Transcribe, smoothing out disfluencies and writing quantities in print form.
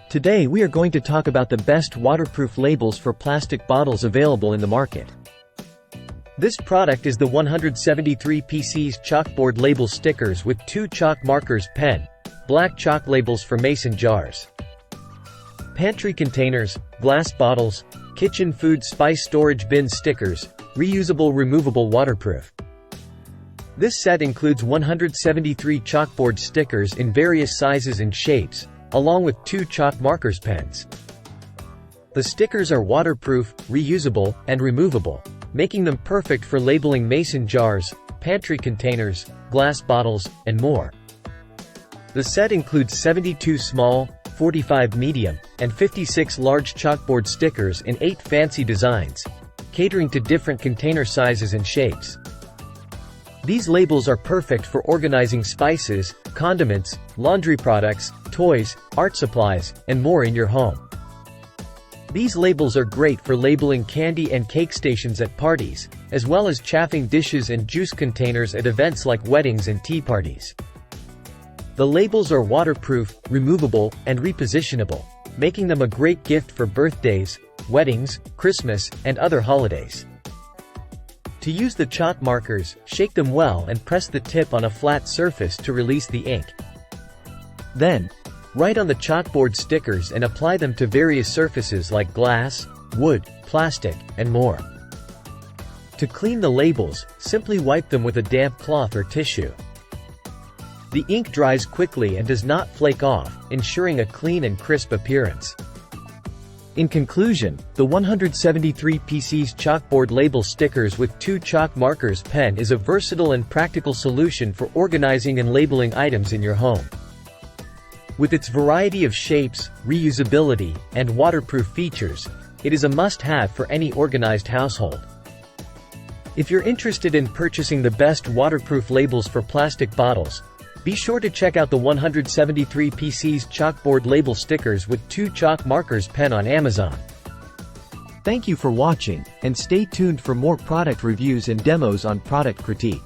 Today we are going to talk about the best waterproof labels for plastic bottles available in the market. This product is the 173 PC's Chalkboard label stickers with 2 chalk markers pen, black chalk labels for mason jars, pantry containers, glass bottles, kitchen food spice storage bin stickers, reusable removable waterproof. This set includes 173 chalkboard stickers in various sizes and shapes, along with 2 chalk markers pens. The stickers are waterproof, reusable, and removable, making them perfect for labeling mason jars, pantry containers, glass bottles, and more. The set includes 72 small, 45 medium, and 56 large chalkboard stickers in 8 fancy designs, catering to different container sizes and shapes. These labels are perfect for organizing spices, condiments, laundry products, toys, art supplies, and more in your home. These labels are great for labeling candy and cake stations at parties, as well as chafing dishes and juice containers at events like weddings and tea parties. The labels are waterproof, removable, and repositionable, making them a great gift for birthdays, weddings, Christmas, and other holidays. To use the chalk markers, shake them well and press the tip on a flat surface to release the ink. Then, write on the chalkboard stickers and apply them to various surfaces like glass, wood, plastic, and more. To clean the labels, simply wipe them with a damp cloth or tissue. The ink dries quickly and does not flake off, ensuring a clean and crisp appearance. In conclusion, the 173 PC's Chalkboard label stickers with 2 chalk markers pen is a versatile and practical solution for organizing and labeling items in your home. With its variety of shapes, reusability, and waterproof features, it is a must-have for any organized household. If you're interested in purchasing the best waterproof labels for plastic bottles, be sure to check out the 173 PC's Chalkboard label stickers with 2 chalk markers pen on Amazon. Thank you for watching, and stay tuned for more product reviews and demos on Product Critique.